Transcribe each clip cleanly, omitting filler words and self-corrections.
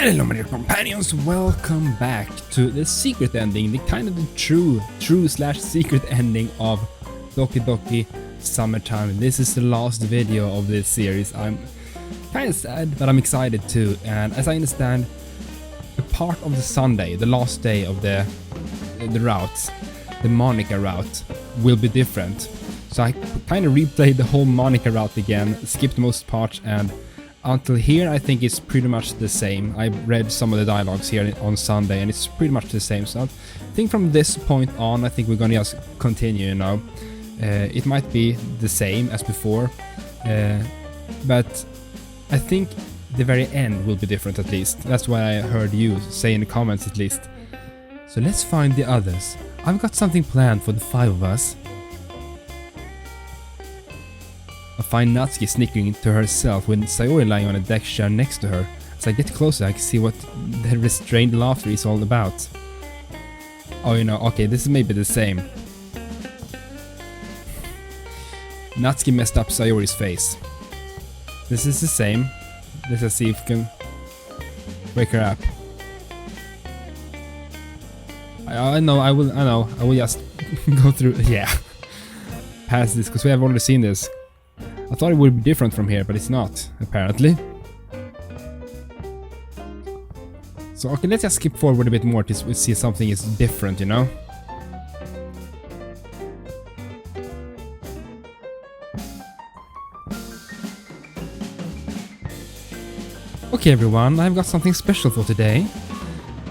Hello my dear companions, welcome back to the secret ending, the kind of the true/secret ending of Doki Doki Summertime. This is the last video of this series. I'm kind of sad, but I'm excited too. And as I understand, a part of the Sunday, the last day of the route, the Monica route, will be different. So I kind of replayed the whole Monica route again, skipped most parts, and until here I think it's pretty much the same. I read some of the dialogues here on Sunday and it's pretty much the same. So I think from this point on I think we're gonna just continue, you know. It might be the same as before, but I think the very end will be different at least. That's what I heard you say in the comments at least. So let's find the others. I've got something planned for the 5 of us. I find Natsuki snickering to herself with Sasoura lying on a deck chair next to her. As I get closer I can see what the restrained laughter is all about. Oh, you know, okay, this is maybe the same. Natsuki messed up Sasoura's face. This is the same. Let's see if we can wake her up. I will just go through, yeah, past this, because we have already seen this. I thought it would be different from here, but it's not, apparently. So, okay, let's just skip forward a bit more to see something is different, you know? Okay, everyone, I've got something special for today.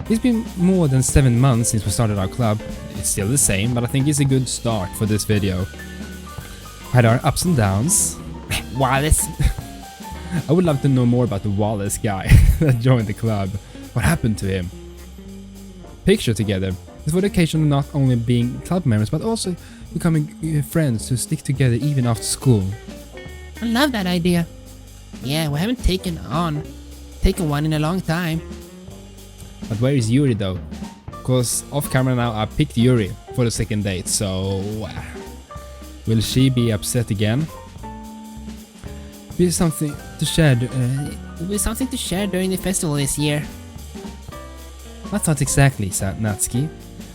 It's been more than 7 months since we started our club. It's still the same, but I think it's a good start for this video. Had our ups and downs. Wallace. I would love to know more about the Wallace guy that joined the club. What happened to him? Picture together. It's for the occasion of not only being club members but also becoming friends who stick together even after school. I love that idea. Yeah, we haven't taken one in a long time. But where is Yuri though? Cause off camera now I picked Yuri for the second date, so will she be upset again? Be something to share. Will be something to share during the festival this year. That's not exactly, said Natsuki.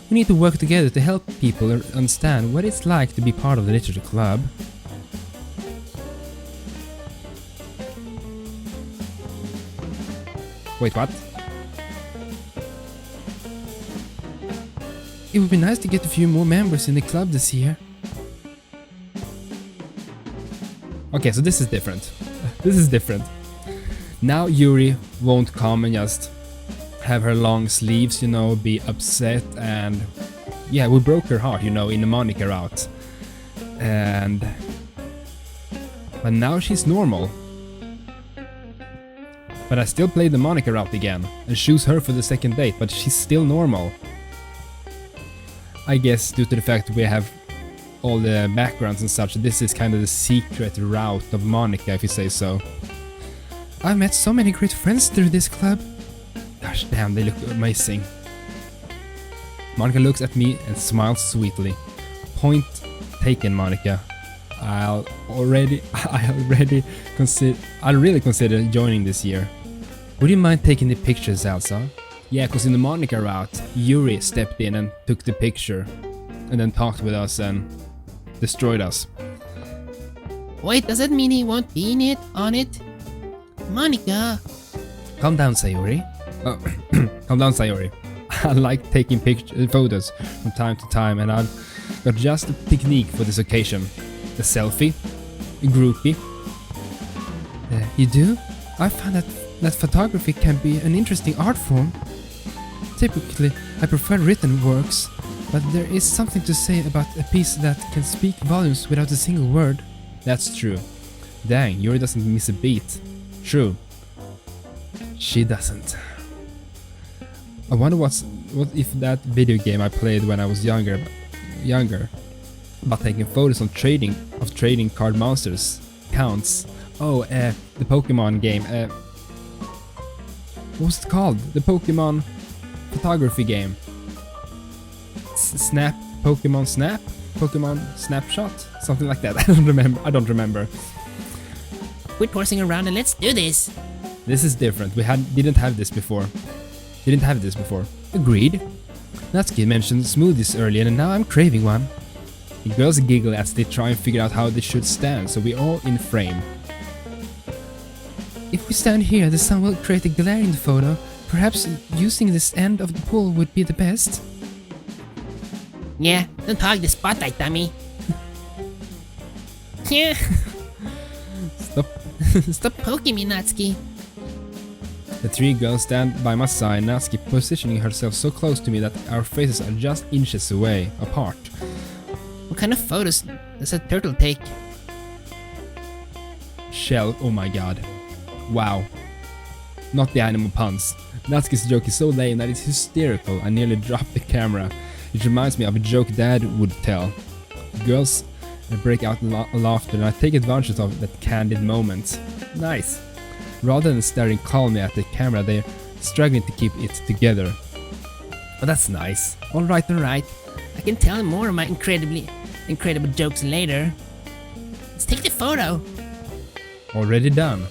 We need to work together to help people understand what it's like to be part of the literature club. Wait, what? It would be nice to get a few more members in the club this year. Okay, so this is different. This is different. Now Yuri won't come and just have her long sleeves, you know, be upset, and yeah, we broke her heart, you know, in the Monica route. But now she's normal. But I still play the Monica route again and choose her for the second date, but she's still normal. I guess due to the fact that we have all the backgrounds and such, this is kind of the secret route of Monica, if you say so. I've met so many great friends through this club. Gosh damn, they look amazing. Monica looks at me and smiles sweetly. Point taken, Monica. I'll really consider joining this year. Would you mind taking the pictures, Elsa? Yeah, cause in the Monica route, Yuri stepped in and took the picture, and then talked with us and destroyed us. Wait, does that mean he won't be on it? Monica! Calm down, Sayori. Calm down, Sayori. I like taking photos from time to time, and I've got just a technique for this occasion. A selfie, a groupie. You do? I found that photography can be an interesting art form. Typically, I prefer written works, but there is something to say about a piece that can speak volumes without a single word. That's true. Dang, Yuri doesn't miss a beat. True. She doesn't. I wonder what if that video game I played when I was younger, about taking photos of trading card monsters counts. Oh, the Pokemon game. What's it called? The Pokemon photography game. Pokemon Snapshot? Something like that. I don't remember. Quit horsing around and let's do this. This is different. We didn't have this before. Agreed. Natsuki mentioned smoothies earlier and now I'm craving one. The girls giggle as they try and figure out how they should stand, so we're all in frame. If we stand here, the sun will create a glare in the photo. Perhaps using this end of the pool would be the best. Yeah, don't hog the spotlight, dummy. Yeah. Stop poking me, Natsuki. The three girls stand by my side, Natsuki positioning herself so close to me that our faces are just inches away apart. What kind of photos does a turtle take? Shell, oh my god. Wow. Not the animal puns. Natsuki's joke is so lame that it's hysterical. I nearly dropped the camera. It reminds me of a joke Dad would tell. The girls break out in laughter and I take advantage of that candid moment. Nice. Rather than staring calmly at the camera, they're struggling to keep it together. Oh, that's nice. Alright. I can tell more of my incredible jokes later. Let's take the photo. Already done.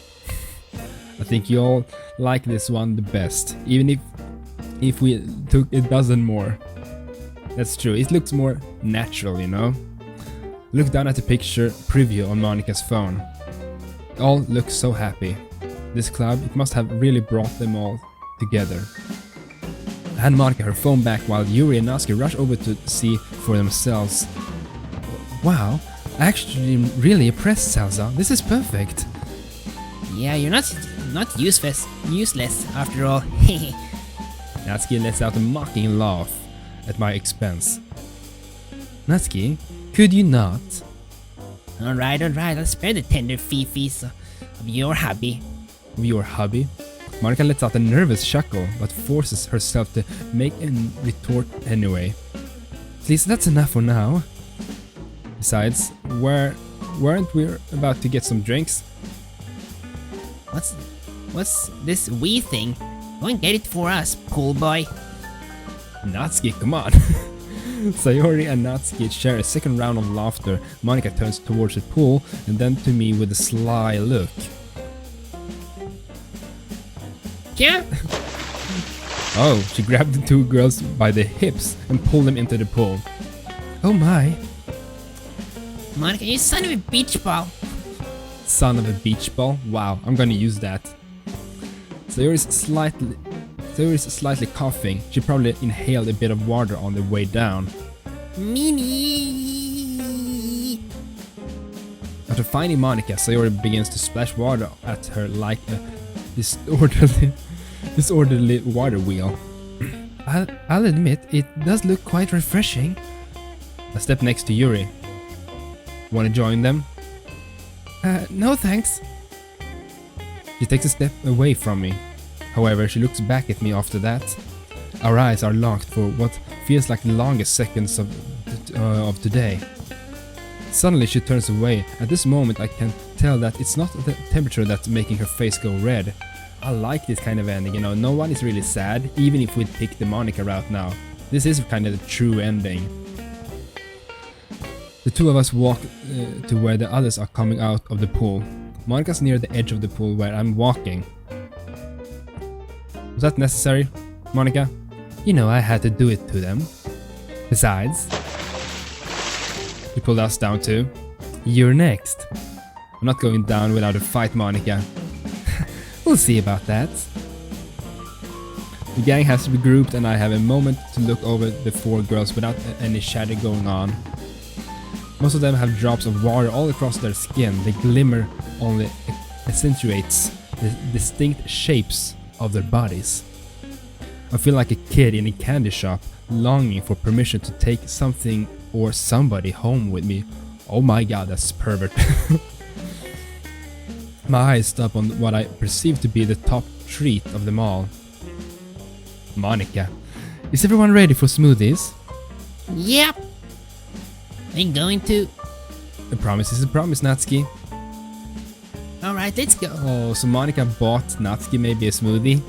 I think you all like this one the best, even if we took a dozen more. That's true, it looks more natural, you know? Look down at the picture preview on Monica's phone. They all look so happy. This club, it must have really brought them all together. I hand Monica her phone back while Yuri and Natsuki rush over to see for themselves. Wow, I actually really impressed, Salza. This is perfect. Yeah, you're not useless after all. Natsuki lets out a mocking laugh at my expense. Natsuki, could you not? Alright, I'll spare the tender fifis of your hubby. Of your hubby? Monica lets out a nervous chuckle, but forces herself to make a retort anyway. Please, that's enough for now. Besides, weren't we about to get some drinks? What's this wee thing? Go and get it for us, pool boy. Natsuki, come on. Sayori and Natsuki share a second round of laughter. Monica turns towards the pool and then to me with a sly look. Yeah? Oh, she grabbed the two girls by the hips and pulled them into the pool. Oh my. Monica, you son of a beach ball. Son of a beach ball? Wow, I'm gonna use that. Sayori's slightly coughing. She probably inhaled a bit of water on the way down. Mini. After finding Monica, Sayori begins to splash water at her like a disorderly water wheel. I'll admit, it does look quite refreshing. I step next to Yuri. Wanna join them? No thanks. She takes a step away from me. However, she looks back at me after that. Our eyes are locked for what feels like the longest seconds of today. Suddenly she turns away. At this moment I can tell that it's not the temperature that's making her face go red. I like this kind of ending, you know, no one is really sad, even if we pick the Monica route now. This is kind of the true ending. The two of us walk to where the others are coming out of the pool. Monica's near the edge of the pool where I'm walking. Was that necessary, Monica? You know I had to do it to them. Besides, he pulled us down too. You're next. I'm not going down without a fight, Monica. We'll see about that. The gang has regrouped and I have a moment to look over the four girls without any shadow going on. Most of them have drops of water all across their skin. The glimmer only accentuates the distinct shapes of their bodies. I feel like a kid in a candy shop, longing for permission to take something or somebody home with me. Oh my god, that's pervert. My eyes stop on what I perceive to be the top treat of them all. Monica, is everyone ready for smoothies? Yep. Are you going to? A promise is a promise, Natsuki. Alright, let's go. Oh, so Monica bought Natsuki maybe a smoothie?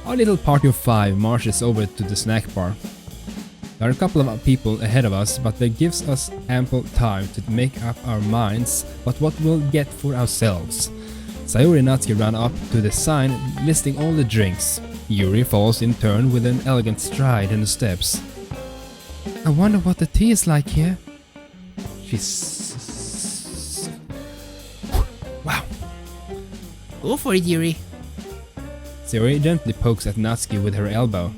Our little party of 5 marches over to the snack bar. There are a couple of people ahead of us, but that gives us ample time to make up our minds about what we'll get for ourselves. Sayori and Natsuki ran up to the sign listing all the drinks. Yuri follows in turn with an elegant stride in the steps. I wonder what the tea is like here. She's... Wow. Go for it, Yuri. Sayori gently pokes at Natsuki with her elbow.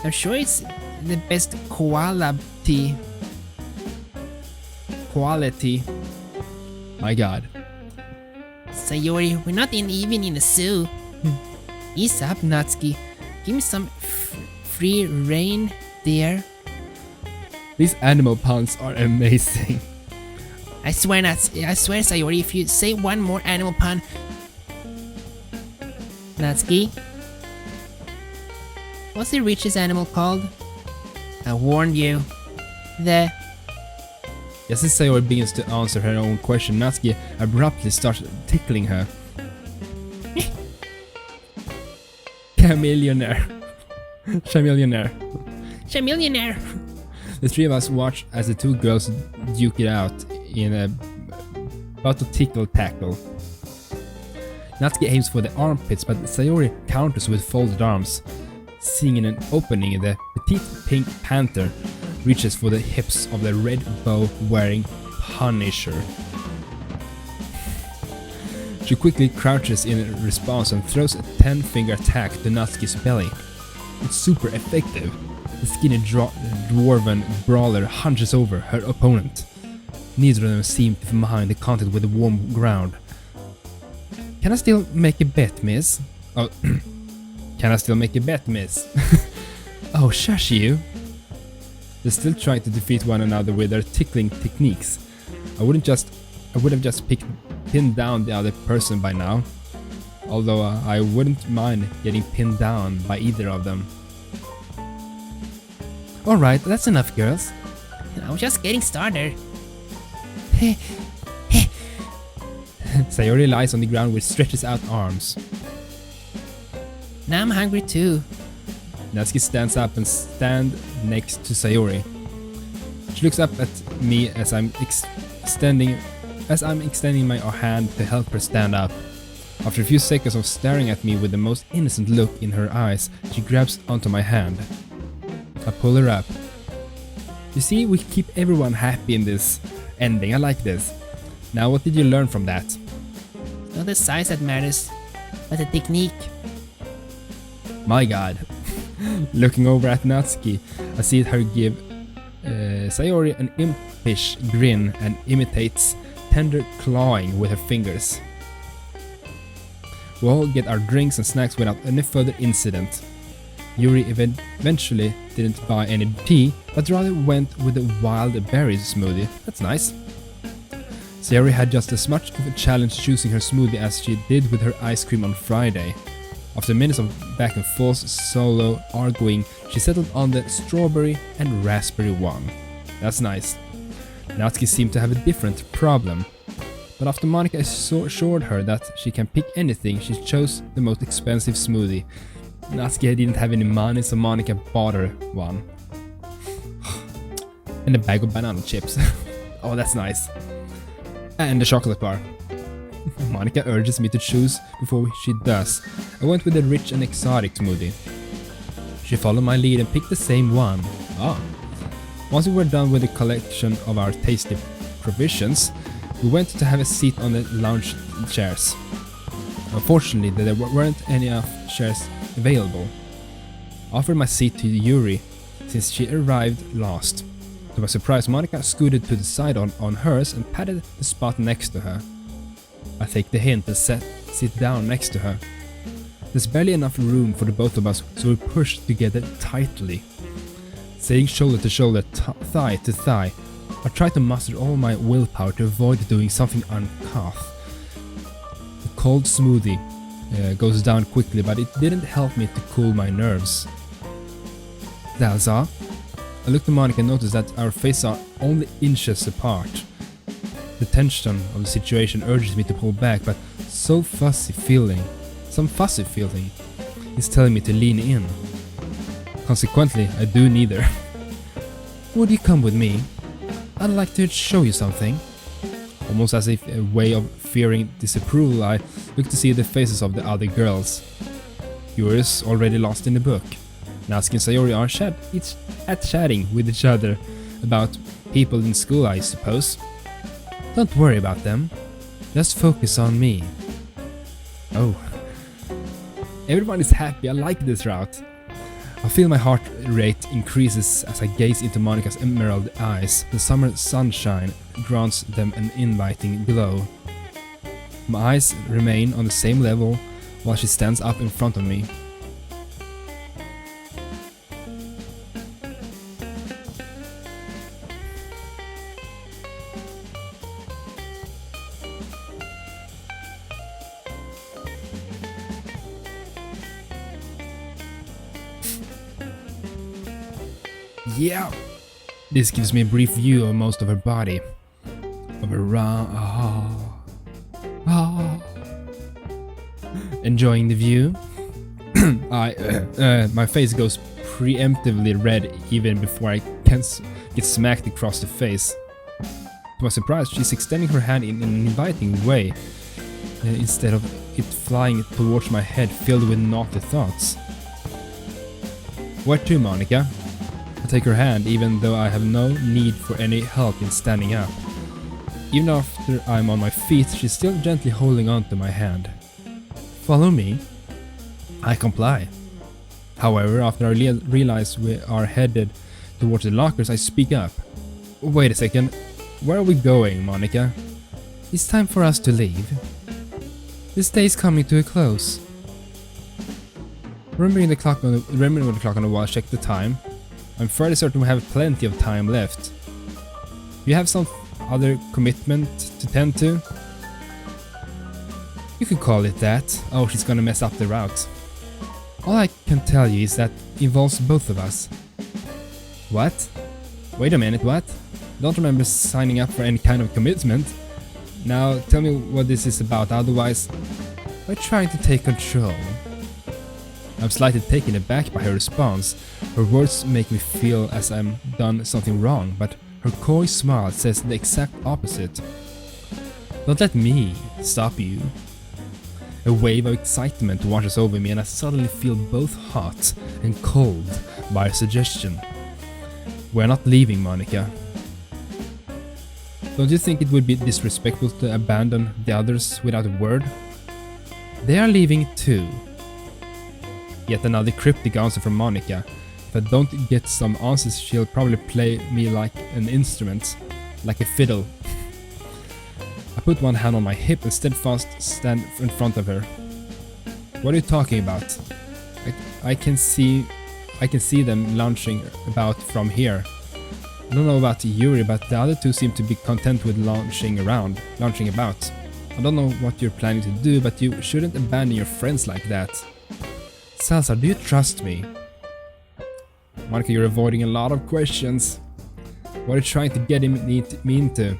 I'm sure it's the best koala tea. Quality. My god. Sayori, we're not even in the zoo. Ease up, Natsuki. Give me some free rein there. These animal puns are amazing. I swear, Sayori, if you say one more animal pun... Natsuki? What's the richest animal called? I warned you. Just as Sayori begins to answer her own question, Natsuki abruptly starts tickling her. Chameleonaire. Chameleonaire. The three of us watch as the two girls duke it out in a about to tickle-tackle. Natsuki aims for the armpits, but Sayori counters with folded arms. Seeing an opening, the petite pink panther reaches for the hips of the red bow-wearing Punisher. She quickly crouches in response and throws a 10-finger attack to Natsuki's belly. It's super effective. The skinny dwarven brawler hunches over her opponent. Neither of them seem to find the contact with the warm ground. Can I still make a bet, miss? Oh, can I still make a bet, miss? Oh, shush you. They're still trying to defeat one another with their tickling techniques. I would have just pinned down the other person by now. Although I wouldn't mind getting pinned down by either of them. Alright, that's enough, girls. I'm just getting started. Sayori lies on the ground with stretches out arms. Now I'm hungry too. Natsuki stands up and stands next to Sayori. She looks up at me as I'm extending my hand to help her stand up. After a few seconds of staring at me with the most innocent look in her eyes, she grabs onto my hand. I pull her up. You see, we keep everyone happy in this ending. I like this. Now, what did you learn from that? It's not the size that matters, but the technique. My god. Looking over at Natsuki, I see her give Sayori an impish grin and imitates tender clawing with her fingers. We all get our drinks and snacks without any further incident. Yuri eventually didn't buy any tea, but rather went with a wild berry smoothie. That's nice. Sayori had just as much of a challenge choosing her smoothie as she did with her ice cream on Friday. After minutes of back and forth solo arguing, she settled on the strawberry and raspberry one. That's nice. Natsuki seemed to have a different problem. But after Monica assured her that she can pick anything, she chose the most expensive smoothie. Natsuki didn't have any money, so Monica bought her one. And a bag of banana chips. Oh, that's nice. And a chocolate bar. Monica urges me to choose before she does. I went with a rich and exotic smoothie. She followed my lead and picked the same one. Ah. Once we were done with the collection of our tasty provisions, we went to have a seat on the lounge chairs. Unfortunately, there weren't any chairs available. I offered my seat to Yuri since she arrived last. To my surprise, Monica scooted to the side on hers and patted the spot next to her. I take the hint and sit down next to her. There's barely enough room for the both of us, so we push together tightly. Sitting shoulder to shoulder, thigh to thigh, I try to muster all my willpower to avoid doing something uncouth. The cold smoothie goes down quickly, but it didn't help me to cool my nerves. That's all. I looked at Monica and noticed that our faces are only inches apart. The tension of the situation urges me to pull back, but some fuzzy feeling is telling me to lean in. Consequently, I do neither. Would you come with me? I'd like to show you something. Almost as if a way of fearing disapproval, I look to see the faces of the other girls. Viewers already lost in the book. Natsuki and Sayori are chatting with each other about people in school, I suppose. Don't worry about them. Just focus on me. Oh. Everyone is happy. I like this route. I feel my heart rate increases as I gaze into Monika's emerald eyes. The summer sunshine grants them an inviting glow. My eyes remain on the same level while she stands up in front of me. Yeah, this gives me a brief view of most of her body. Of her enjoying the view. My face goes preemptively red even before I can get smacked across the face. To my surprise, she's extending her hand in an inviting way, instead of it flying towards my head filled with naughty thoughts. Where to, Monika? I take her hand even though I have no need for any help in standing up. Even after I'm on my feet, she's still gently holding on to my hand. Follow me? I comply. However, after I realize we are headed towards the lockers, I speak up. Wait a second, where are we going, Monika? It's time for us to leave. This day is coming to a close. Remembering the clock on the wall, I check the time. I'm fairly certain we have plenty of time left. Do you have some other commitment to tend to? You could call it that. Oh, she's gonna mess up the route. All I can tell you is that it involves both of us. What? Wait a minute, what? I don't remember signing up for any kind of commitment. Now tell me what this is about, otherwise I'm trying to take control. I'm slightly taken aback by her response. Her words make me feel as I'm done something wrong, but her coy smile says the exact opposite. Don't let me stop you. A wave of excitement washes over me and I suddenly feel both hot and cold by her suggestion. We're not leaving, Monika. Don't you think it would be disrespectful to abandon the others without a word? They are leaving too. Yet another cryptic answer from Monika. If I don't get some answers, she'll probably play me like an instrument, like a fiddle. I put one hand on my hip and steadfast stand in front of her. What are you talking about? I can see them lounging about from here. I don't know about Yuri, but the other two seem to be content with lounging about. I don't know what you're planning to do, but you shouldn't abandon your friends like that. Salsa, do you trust me? Monika, you're avoiding a lot of questions. What are you trying to get me into?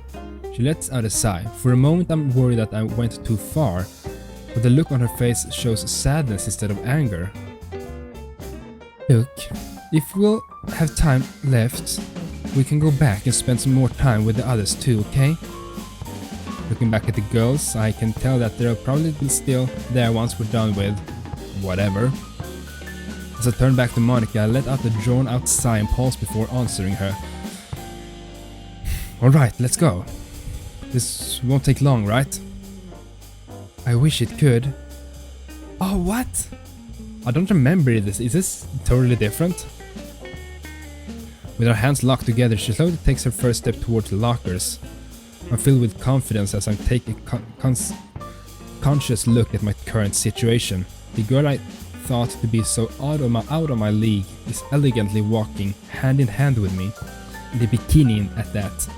She lets out a sigh. For a moment I'm worried that I went too far, but the look on her face shows sadness instead of anger. Look, if we'll have time left, we can go back and spend some more time with the others too, okay? Looking back at the girls, I can tell that they'll probably be still there once we're done with whatever. As I turn back to Monika, I let out a drawn-out sigh and pause before answering her. Alright, let's go. This won't take long, right? I wish it could. Oh, what? I don't remember this. Is this totally different? With our hands locked together, she slowly takes her first step towards the lockers. I'm filled with confidence as I take a conscious look at my current situation. The girl I thought to be so out of my league is elegantly walking hand in hand with me, in the bikini at that.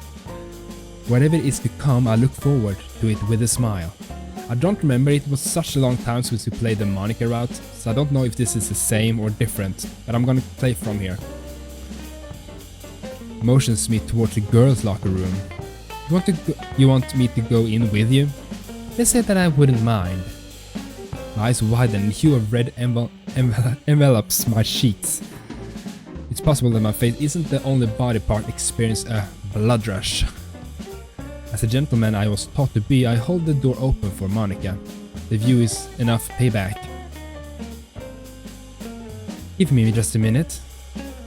Whatever it is to come, I look forward to it with a smile. I don't remember, it was such a long time since we played the Monika route, so I don't know if this is the same or different, but I'm gonna play from here. Motions me towards the girls' locker room. You want me to go in with you? They said that I wouldn't mind. My eyes widen and the hue of red envelops my cheeks. It's possible that my face isn't the only body part experiencing a blood rush. As a gentleman I was taught to be, I hold the door open for Monica. The view is enough payback. Give me just a minute.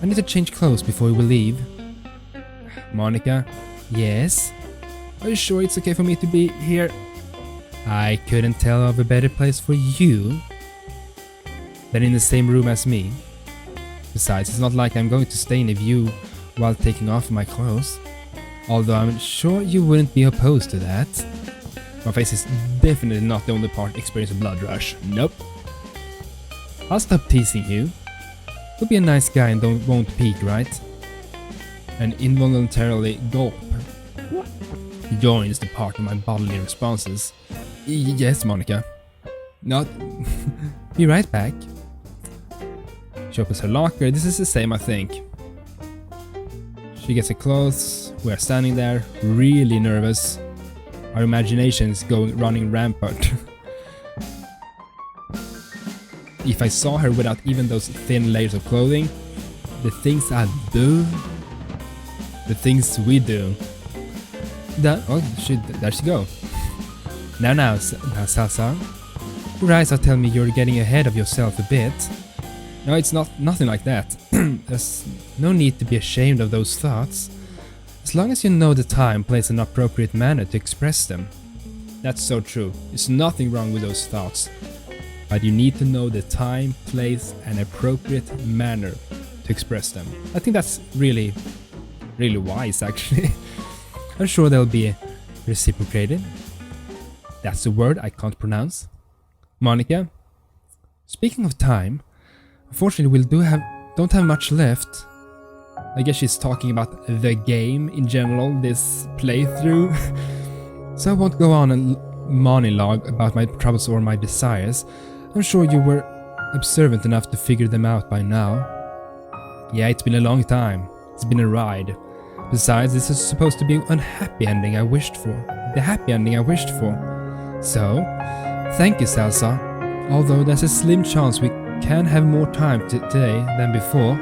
I need to change clothes before we leave. Monica? Yes? Are you sure it's okay for me to be here? I couldn't tell of a better place for you than in the same room as me. Besides, it's not like I'm going to stay in a view while taking off my clothes. Although I'm sure you wouldn't be opposed to that. My face is definitely not the only part experiencing a blood rush. Nope. I'll stop teasing you. You'll be a nice guy and won't peek, right? And involuntarily gulp. Joins the part of my bodily responses. Yes, Monica. Not. Be right back. She opens her locker. This is the same, I think. She gets her clothes. We are standing there, really nervous. Our imagination is running rampant. If I saw her without even those thin layers of clothing, the things I do, the things we do. There she go. Now, Salsa. Your eyes are telling me you're getting ahead of yourself a bit. No, it's nothing like that. There's no need to be ashamed of those thoughts. As long as you know the time, place, and appropriate manner to express them. That's so true. There's nothing wrong with those thoughts. But you need to know the time, place, and appropriate manner to express them. I think that's really, really wise, actually. I'm sure they'll be reciprocated. That's the word I can't pronounce. Monica, speaking of time, unfortunately we don't have much left. I guess she's talking about the game in general, this playthrough. So I won't go on and monologue about my troubles or my desires. I'm sure you were observant enough to figure them out by now. Yeah, it's been a long time. It's been a ride. Besides, this is supposed to be an unhappy ending I wished for. The happy ending I wished for. So, thank you, Salsa. Although there's a slim chance we can have more time today than before.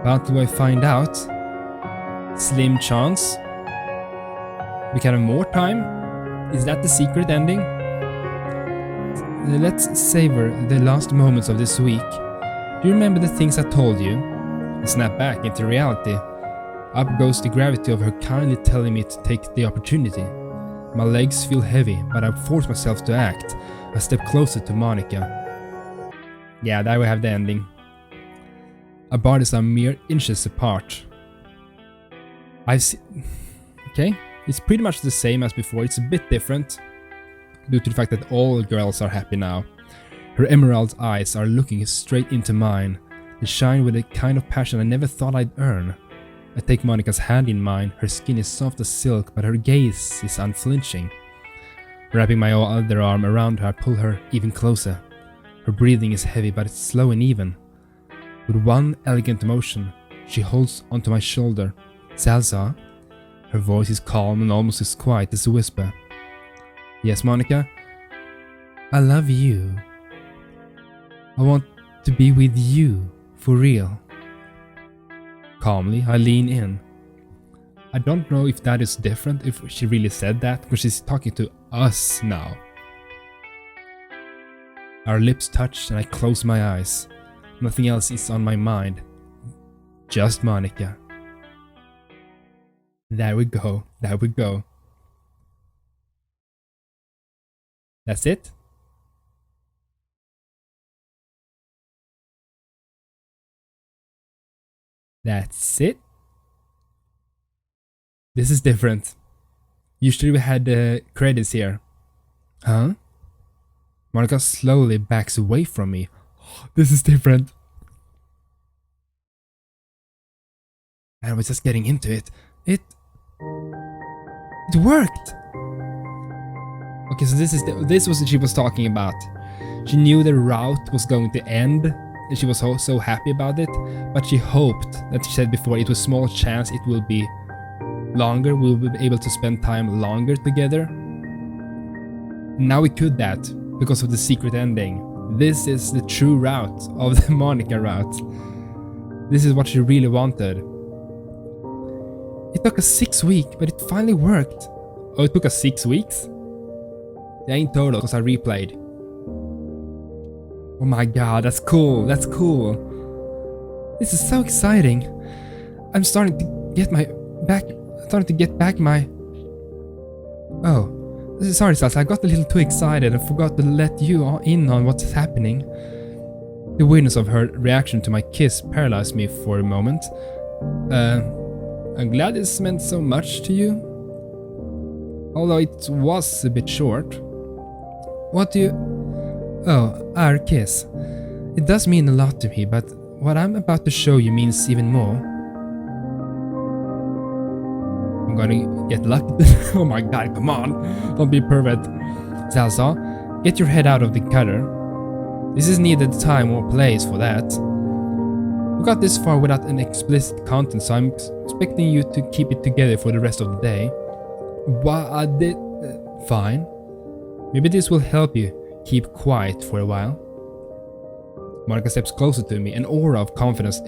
But do I find out? Slim chance? We can have more time? Is that the secret ending? Let's savor the last moments of this week. Do you remember the things I told you? I snap back into reality. Up goes the gravity of her kindly telling me to take the opportunity. My legs feel heavy, but I force myself to act. I step closer to Monica. Yeah, there we have the ending. Our bodies are mere inches apart. Okay, it's pretty much the same as before. It's a bit different due to the fact that all girls are happy now. Her emerald eyes are looking straight into mine. They shine with a kind of passion I never thought I'd earn. I take Monica's hand in mine. Her skin is soft as silk, but her gaze is unflinching. Wrapping my other arm around her, I pull her even closer. Her breathing is heavy, but it's slow and even. With one elegant motion, she holds onto my shoulder. Salsa. Her voice is calm and almost as quiet as a whisper. Yes, Monica? I love you. I want to be with you, for real. Calmly, I lean in. I don't know if that is different, if she really said that, because she's talking to us now. Our lips touch and I close my eyes. Nothing else is on my mind. Just Monica. There we go. There we go. That's it? That's it? This is different. Usually we had the credits here. Huh? Monica slowly backs away from me. This is different. And I was just getting into it. It worked! Okay, so this was what she was talking about. She knew the route was going to end, and she was so happy about it, but she hoped, that she said before, it was small chance it will be longer, we'll be able to spend time longer together. Now we could that, because of the secret ending. This is the true route of the Monica route. This is what she really wanted. It took us 6 weeks, but it finally worked. Oh, it took us 6 weeks? Yeah, in total, because I replayed. Oh my god, that's cool, that's cool. This is so exciting. I'm starting to get back my... Oh, sorry Sas, I got a little too excited and forgot to let you in on what's happening. The weirdness of her reaction to my kiss paralyzed me for a moment. I'm glad this meant so much to you. Although it was a bit short. What do you... Oh, our kiss. It does mean a lot to me, but what I'm about to show you means even more. I'm gonna get lucky. Oh my god, come on. Don't be pervert. Salsa, get your head out of the cutter. This is neither the time or place for that. We got this far without an explicit content, so I'm expecting you to keep it together for the rest of the day. Fine. Maybe this will help you keep quiet for a while. Monica steps closer to me. An aura of confidence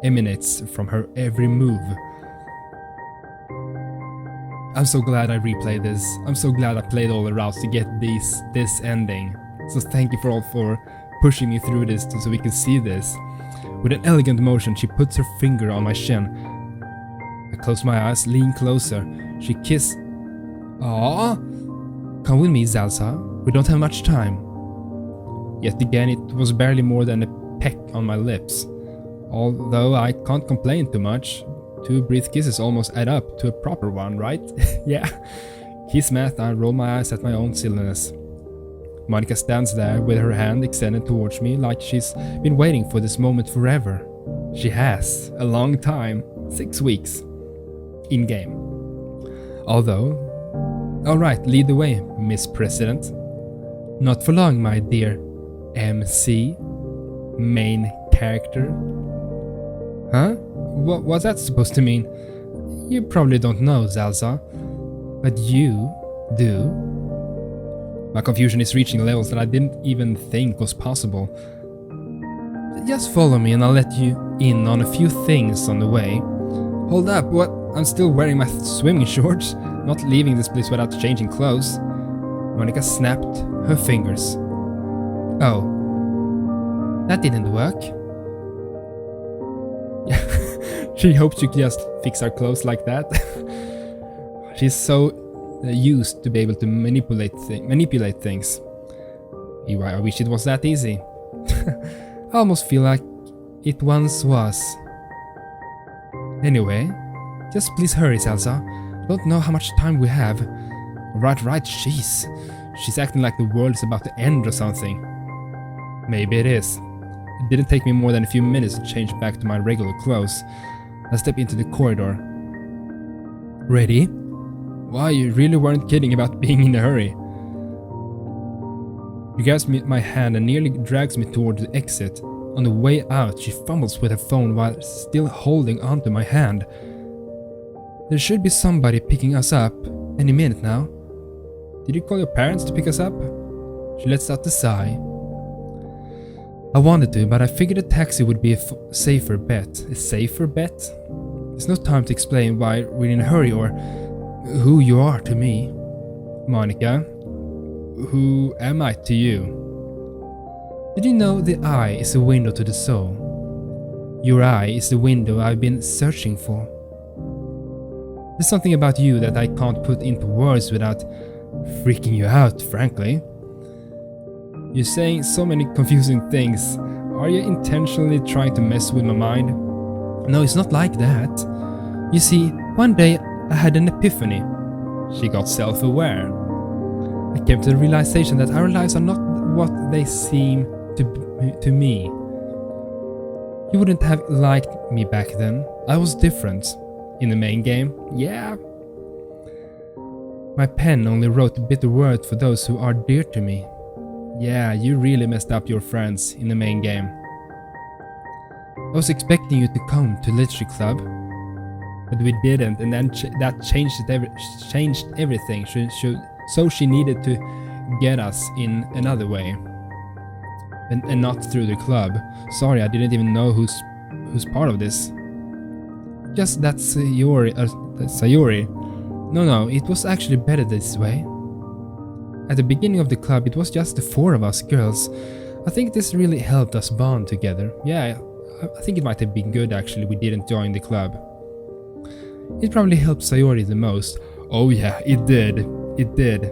emanates from her every move. I'm so glad I replayed this. I'm so glad I played all the routes to get this ending. So thank you for pushing me through this so we can see this. With an elegant motion, she puts her finger on my chin. I close my eyes, lean closer. She kissed. Aww. Come with me, Zalsa. We don't have much time. Yet again, it was barely more than a peck on my lips. Although I can't complain too much. 2 brief kisses almost add up to a proper one, right? Yeah. Kiss math, I roll my eyes at my own silliness. Monica stands there with her hand extended towards me like she's been waiting for this moment forever. She has. A long time. 6 weeks. In-game. Although... Alright, lead the way, Miss President. Not for long, my dear MC. Main character. Huh? What's that supposed to mean? You probably don't know, Zalza. But you do. My confusion is reaching levels that I didn't even think was possible. Just follow me and I'll let you in on a few things on the way. Hold up, what? I'm still wearing my swimming shorts. Not leaving this place without changing clothes. Monica snapped her fingers. Oh. That didn't work. She hoped she could just fix our clothes like that. She's so used to be able to manipulate things. I wish it was that easy. I almost feel like it once was. Anyway, just please hurry, Salsa. Don't know how much time we have. Right, jeez. She's acting like the world is about to end or something. Maybe it is. It didn't take me more than a few minutes to change back to my regular clothes. I step into the corridor. Ready? Why, you really weren't kidding about being in a hurry. She grabs me my hand and nearly drags me toward the exit. On the way out, she fumbles with her phone while still holding onto my hand. There should be somebody picking us up any minute now. Did you call your parents to pick us up? She lets out a sigh. I wanted to, but I figured a taxi would be a safer bet. A safer bet? There's no time to explain why we're in a hurry or who you are to me. Monica, who am I to you? Did you know the eye is a window to the soul? Your eye is the window I've been searching for. There's something about you that I can't put into words without freaking you out, frankly. You're saying so many confusing things. Are you intentionally trying to mess with my mind? No, it's not like that. You see, one day I had an epiphany. She got self-aware. I came to the realization that our lives are not what they seem to me. You wouldn't have liked me back then. I was different. In the main game, yeah. My pen only wrote bitter words for those who are dear to me. Yeah, you really messed up your friends in the main game. I was expecting you to come to Literature Club, but we didn't, and then that changed everything. So she needed to get us in another way, and not through the club. Sorry, I didn't even know who's part of this. just that Sayori. No, it was actually better this way. At the beginning of the club, it was just the 4 of us girls. I think this really helped us bond together. Yeah, I think it might have been good actually we didn't join the club. It probably helped Sayori the most. Oh yeah, it did. It did.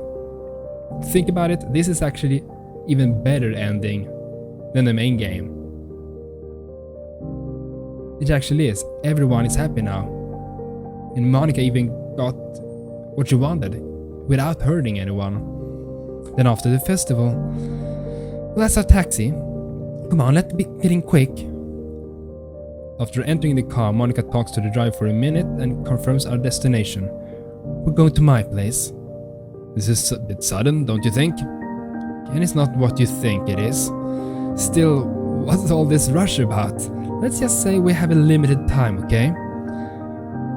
Think about it, this is actually even better ending than the main game. It actually is. Everyone is happy now. And Monica even got what she wanted without hurting anyone. Then after the festival, let's have taxi. Come on, let's be getting quick. After entering the car, Monica talks to the driver for a minute and confirms our destination. We're going to my place. This is a bit sudden, don't you think? And it's not what you think it is. Still, what's all this rush about? Let's just say we have a limited time, okay?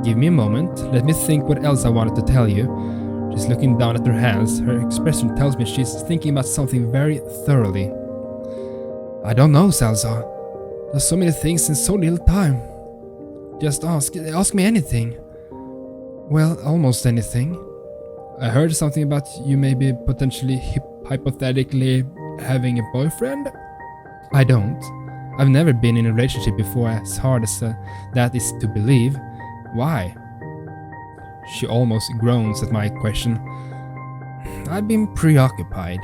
Give me a moment, let me think what else I wanted to tell you. She's looking down at her hands. Her expression tells me she's thinking about something very thoroughly. I don't know, Salsa. There's so many things in so little time. Just ask me anything. Well, almost anything. I heard something about you maybe potentially hypothetically having a boyfriend? I don't. I've never been in a relationship before, as hard as that is to believe. Why? She almost groans at my question. I've been preoccupied.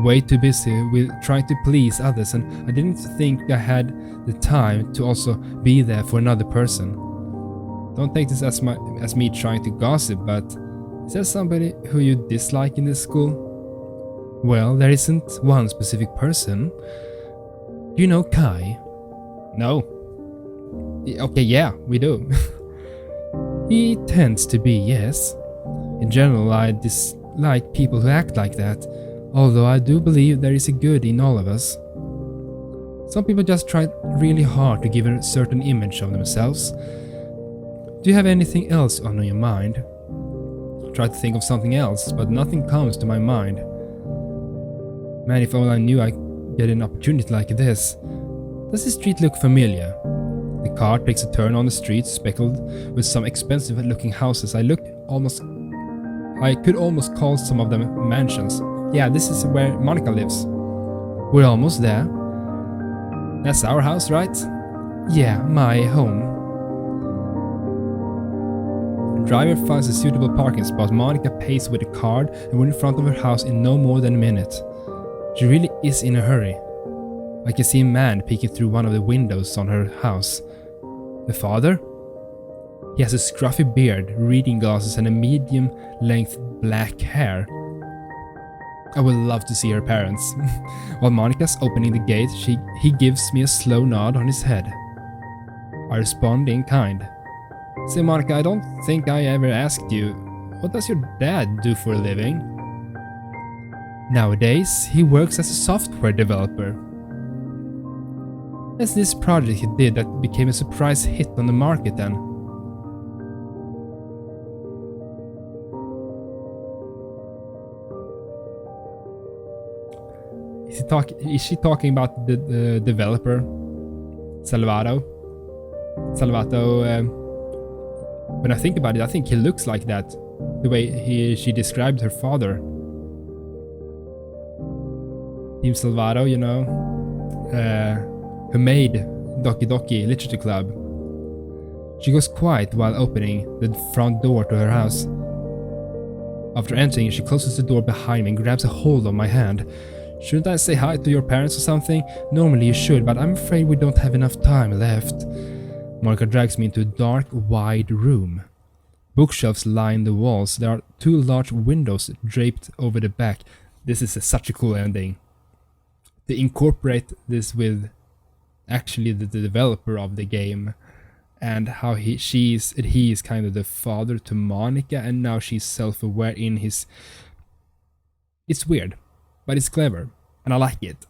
Way too busy with trying to please others, and I didn't think I had the time to also be there for another person. Don't take this as me trying to gossip, but is there somebody who you dislike in this school? Well, there isn't one specific person. Do you know Kai? No. Okay, yeah, we do. He tends to be, yes. In general, I dislike people who act like that, although I do believe there is a good in all of us. Some people just try really hard to give a certain image of themselves. Do you have anything else on your mind? Try to think of something else, but nothing comes to my mind. Man, if only I knew I'd get an opportunity like this. Does the street look familiar? The car takes a turn on the street, speckled with some expensive looking houses. I could almost call some of them mansions. Yeah, this is where Monica lives. We're almost there. That's our house, right? Yeah, my home. The driver finds a suitable parking spot. Monica pays with a card and we're in front of her house in no more than a minute. She really is in a hurry. I can see a man peeking through one of the windows on her house. The father? He has a scruffy beard, reading glasses and a medium-length black hair. I would love to see her parents. While Monica's opening the gate, he gives me a slow nod on his head. I respond in kind. Say, Monica, I don't think I ever asked you, what does your dad do for a living? Nowadays, he works as a software developer. As this project he did that became a surprise hit on the market then. Is she talking about the developer? Salvato? When I think about it, I think he looks like that. The way she described her father. Team Salvato, you know. Who made Doki Doki Literature Club. She goes quiet while opening the front door to her house. After entering, she closes the door behind me and grabs a hold of my hand. Shouldn't I say hi to your parents or something? Normally you should, but I'm afraid we don't have enough time left. Monica drags me into a dark, wide room. Bookshelves line the walls. There are 2 large windows draped over the back. This is such a cool ending. They incorporate this with actually the developer of the game and how he is kind of the father to Monica, and now she's self-aware in his... It's weird, but it's clever, and I like it.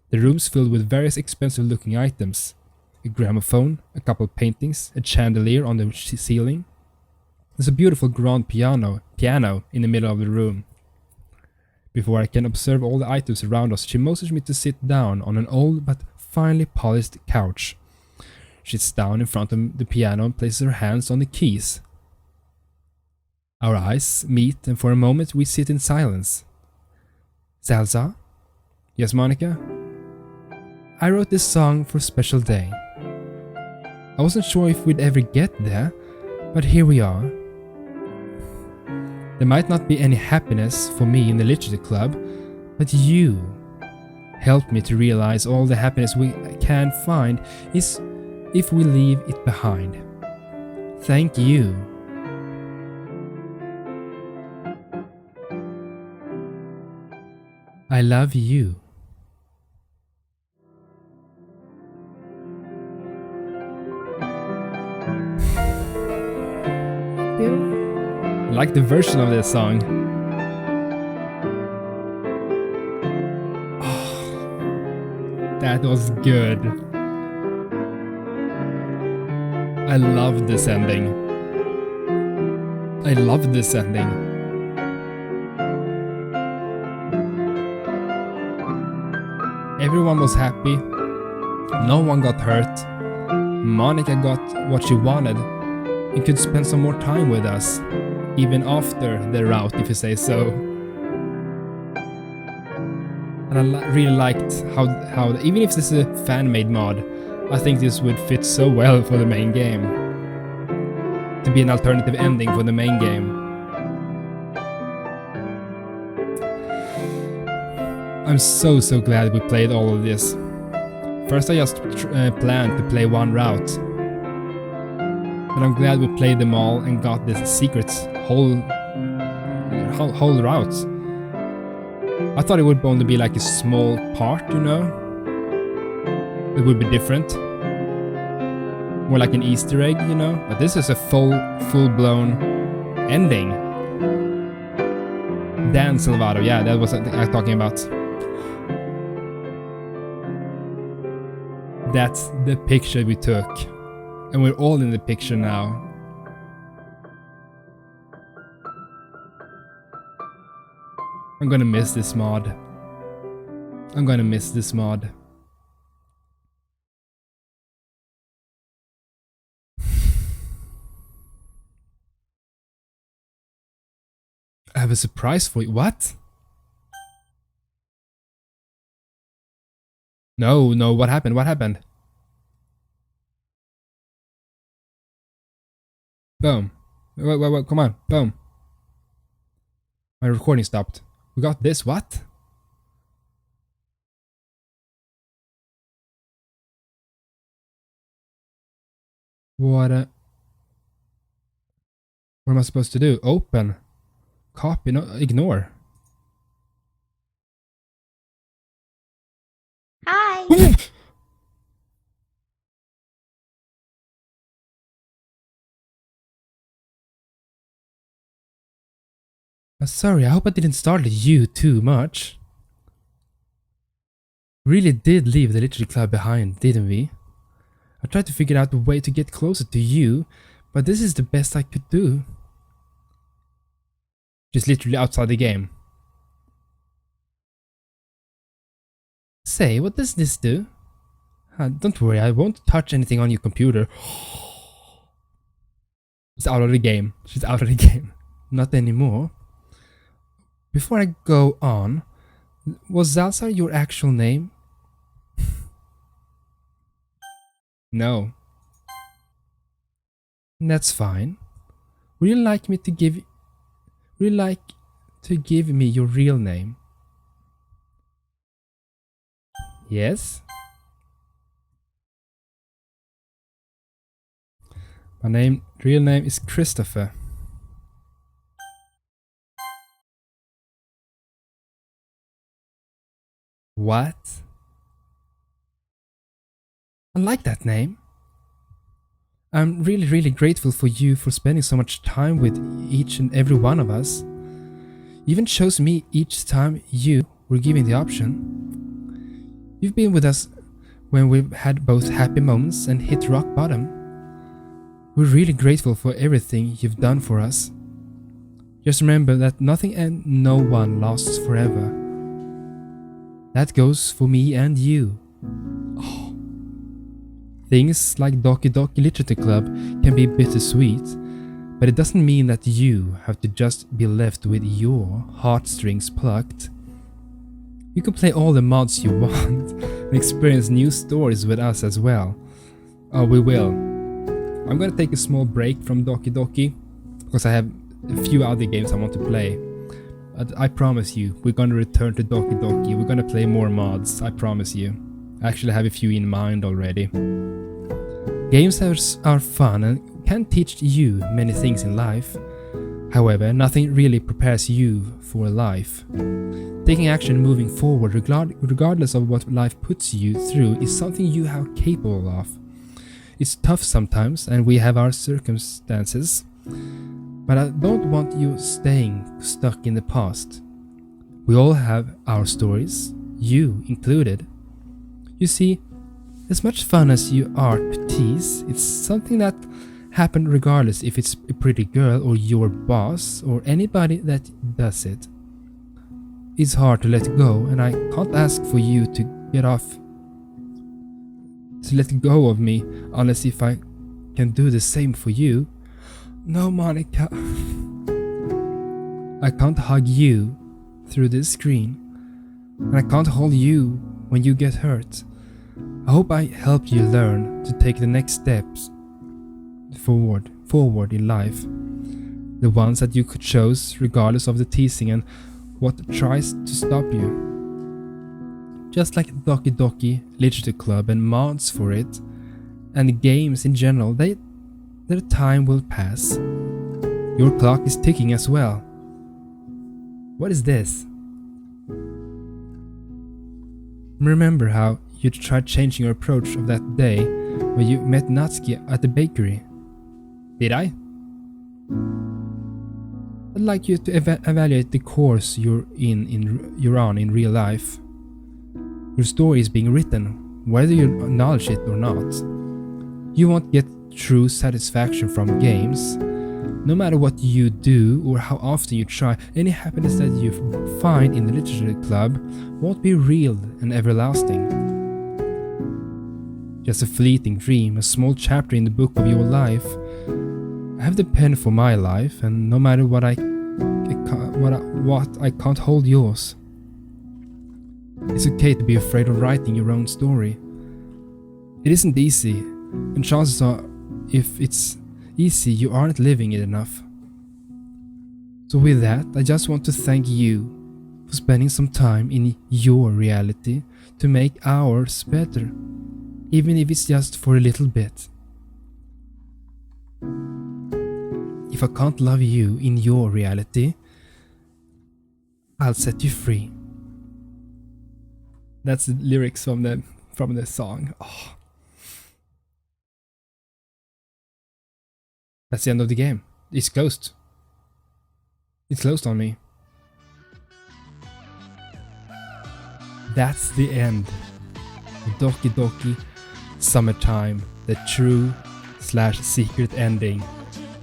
The room's filled with various expensive looking items. A gramophone, a couple of paintings, a chandelier on the ceiling. There's a beautiful grand piano in the middle of the room. Before I can observe all the items around us, she motions me to sit down on an old but finely polished couch. She sits down in front of the piano and places her hands on the keys. Our eyes meet, and for a moment we sit in silence. Salsa? Yes, Monica? I wrote this song for a special day. I wasn't sure if we'd ever get there, but here we are. There might not be any happiness for me in the literature club, but you helped me to realize all the happiness we can find is if we leave it behind. Thank you. I love you. I like the version of this song. Oh, that was good. I love this ending. I love this ending. Everyone was happy. No one got hurt. Monica got what she wanted and could spend some more time with us, even after the route, if you say so. And I really liked how even if this is a fan-made mod, I think this would fit so well for the main game. To be an alternative ending for the main game. I'm so glad we played all of this. First I just planned to play one route. But I'm glad we played them all and got this secret whole route. I thought it would only be like a small part, you know? It would be different. More like an Easter egg, you know? But this is a full-blown ending. Dan Salvado, yeah, that was what I was talking about. That's the picture we took. And we're all in the picture now. I'm gonna miss this mod. I'm gonna miss this mod. I have a surprise for you. What? No, what happened? What happened? Boom. Wait, come on. Boom. My recording stopped. We got this, what? What am I supposed to do? Open. Copy, no, ignore. Hi. Sorry, I hope I didn't startle you too much. Really did leave the literature club behind, didn't we? I tried to figure out a way to get closer to you, but this is the best I could do. Just literally outside the game. Say, what does this do? Don't worry, I won't touch anything on your computer. She's out of the game. She's out of the game. Not anymore. Before I go on, was Zalsa your actual name? No. That's fine. Would you like to give me your real name? Yes? My real name is Christopher. What? I like that name. I'm really grateful for you for spending so much time with each and every one of us. You even chose me each time you were given the option. You've been with us when we've had both happy moments and hit rock bottom. We're really grateful for everything you've done for us. Just remember that nothing and no one lasts forever. That goes for me and you. Oh. Things like Doki Doki Literature Club can be bittersweet, but it doesn't mean that you have to just be left with your heartstrings plucked. You can play all the mods you want and experience new stories with us as well. Oh, we will. I'm gonna take a small break from Doki Doki because I have a few other games I want to play. But I promise you, we're gonna return to Doki Doki. We're gonna play more mods, I promise you. I actually have a few in mind already. Games are fun and can teach you many things in life. However, nothing really prepares you for life. Taking action moving forward, regardless of what life puts you through, is something you are capable of. It's tough sometimes, and we have our circumstances, but I don't want you staying stuck in the past. We all have our stories, you included. You see, as much fun as you are to tease, it's something that happened regardless if it's a pretty girl or your boss or anybody that does it. It's hard to let go, and I can't ask for you to let go of me unless if I can do the same for you. No, Monica. I can't hug you through this screen, and I can't hold you when you get hurt. I hope I helped you learn to take the next steps forward in life. The ones that you could choose regardless of the teasing and what tries to stop you. Just like Doki Doki Literature Club and mods for it, and games in general, their time will pass. Your clock is ticking as well. What is this? Remember how you tried changing your approach of that day when you met Natsuki at the bakery? Did I? I'd like you to evaluate the course you're on in real life. Your story is being written, whether you acknowledge it or not. You won't get true satisfaction from games. No matter what you do or how often you try, any happiness that you find in the literature club won't be real and everlasting. Just a fleeting dream, a small chapter in the book of your life. I have the pen for my life, and no matter what I can't hold yours. It's okay to be afraid of writing your own story. It isn't easy, and chances are, if it's easy, you aren't living it enough. So with that, I just want to thank you for spending some time in your reality to make ours better, even if it's just for a little bit. If I can't love you in your reality, I'll set you free. That's the lyrics from the song. Oh. That's the end of the game. It's closed. It's closed on me. That's the end. Doki Doki Summertime, the true/secret ending.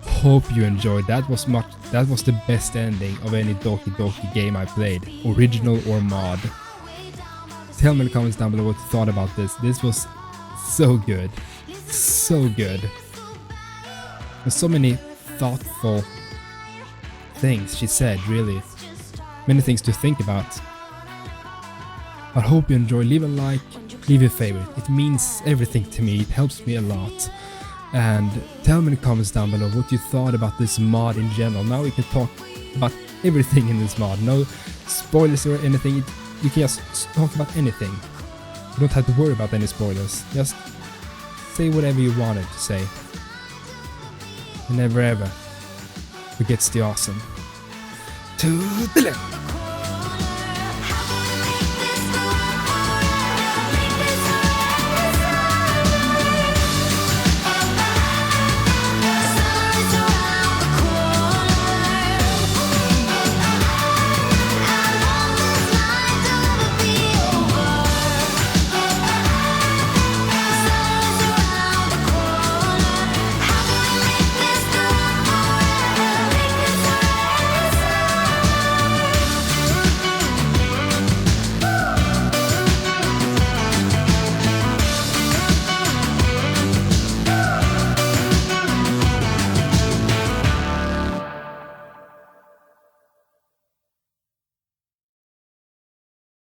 Hope you enjoyed. That was the best ending of any Doki Doki game I played, original or mod. Tell me in the comments down below what you thought about this. This was so good. So good. There's so many thoughtful things she said, really. Many things to think about. I hope you enjoy. Leave a like, leave a favorite. It means everything to me. It helps me a lot. And tell me in the comments down below what you thought about this mod in general. Now we can talk about everything in this mod. No spoilers or anything. You can just talk about anything. You don't have to worry about any spoilers. Just say whatever you wanted to say. And never ever forgets the awesome. Toodeloo!